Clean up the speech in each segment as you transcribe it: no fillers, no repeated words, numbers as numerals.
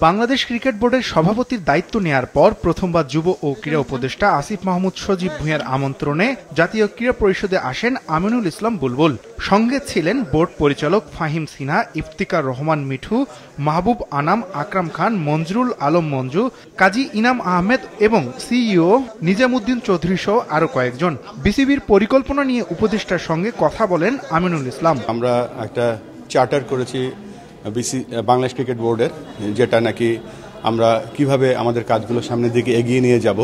Bangladesh cricket বোর্ডের সভাপতির দায়িত্ব নেয়ার পর প্রথমবার যুব ও ক্রীড়া উপদেষ্টা আসিফ মাহমুদ সজীব ভূঁইয়ার আমন্ত্রণে জাতীয় ক্রীড়া পরিষদে আসেন আমিনুল ইসলাম বুলবুল। সঙ্গে ছিলেন বোর্ড পরিচালক ফাহিম সিনহা, ইফতিকার রহমান মিঠু, মাহবুব আনাম, আকরাম খান, মঞ্জুরুল আলম মঞ্জু, কাজী ইনাম আহমেদ এবং সিইও নিজামুদ্দিন চৌধুরী সহ আরো কয়েকজন। বিসিবির পরিকল্পনা নিয়ে উপদেষ্টার সঙ্গে কথা বলেন আমিনুল ইসলাম। আমরা একটা চার্টার করেছি বাংলাদেশ ক্রিকেট বোর্ডের, যেটা নাকি আমরা কিভাবে আমাদের কাজগুলো সামনের দিকে এগিয়ে নিয়ে যাব।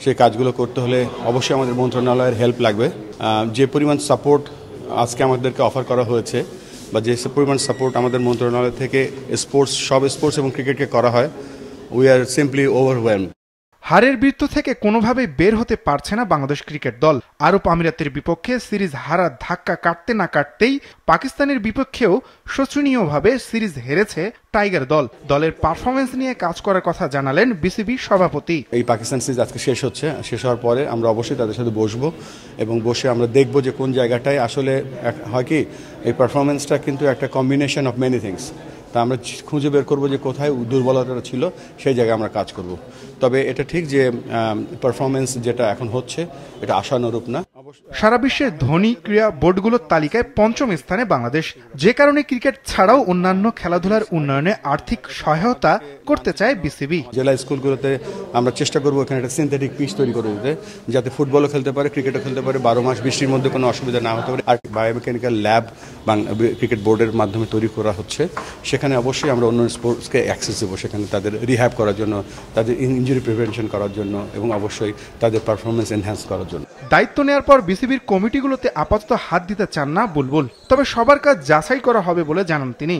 সেই কাজগুলো করতে হলে অবশ্যই আমাদের মন্ত্রণালয়ের হেল্প লাগবে। যে পরিমাণ সাপোর্ট আজকে আমাদেরকে অফার করা হয়েছে বা যে পরিমাণ সাপোর্ট আমাদের মন্ত্রণালয় থেকে সব স্পোর্টস এবং ক্রিকেটকে করা হয়, উই আর সিম্পলি ওভারওয়েলমড। হারের বৃত্ত থেকে কোনোভাবেই বের হতে পারছে না বাংলাদেশ ক্রিকেট দল। আরব আমিরাতের বিপক্ষে সিরিজ হারার ধাক্কা কাটতে না কাটতেই পাকিস্তানের বিপক্ষেও শোচনীয়ভাবে সিরিজ হেরেছে টাইগার দল। দলের পারফরমেন্স নিয়ে কাজ করার কথা জানালেন বিসিবি সভাপতি। এই পাকিস্তান সিরিজ আজকে শেষ হচ্ছে, শেষ হওয়ার পরে আমরা অবশ্যই তাদের সাথে বসবো এবং বসে আমরা দেখব যে কোন জায়গাটায় আসলে হয় কি এই পারফরমেন্সটা কিন্তু একটা কম্বিনেশন অফ মেনি থিংস। তা আমরা খুঁজে বের করবো যে কোথায় দুর্বলতাটা ছিল, সেই জায়গায় আমরা কাজ করব। তবে এটা ঠিক যে পারফরমেন্স যেটা এখন হচ্ছে এটা আশানুরূপ না। সারা বিশ্বের ধনী ক্রীড়া বোর্ডগুলোর তালিকায় পঞ্চম স্থানে বাংলাদেশ। যে কারণে ক্রিকেট ছাড়াও অন্যান্য খেলাধুলার উন্নয়নে আর্থিক সহায়তা করতে চায় বিসিবি। জেলা স্কুলগুলোতে আমরা চেষ্টা করবো এখানে একটা সিনথেটিক পিচ তৈরি করে দিতে, যাতে ফুটবলও খেলতে পারে, ক্রিকেটও খেলতে পারে, 12 মাস বৃষ্টির মধ্যে কোনো অসুবিধা না হতে পারে। আর বায়োমেকানিক্যাল ল্যাব ক্রিকেট বোর্ডের মাধ্যমে তৈরি করা হচ্ছে। সেখানে অবশ্যই আমরা অন্য স্পোর্টসকে অ্যাক্সেস দেবো, সেখানে তাদের রিহ্যাব করার জন্য, তাদের ইনজুরি প্রিভেনশন করার জন্য এবং অবশ্যই তাদের পারফরমেন্স এনহ্যান্স করার জন্য। দায়িত্ব নেওয়ার পর বিসিবির কমিটিগুলোতে আপাতত হাত দিতে চান না বুলবুল, তবে সবার কাজ যাচাই করা হবে বলে জানান তিনি।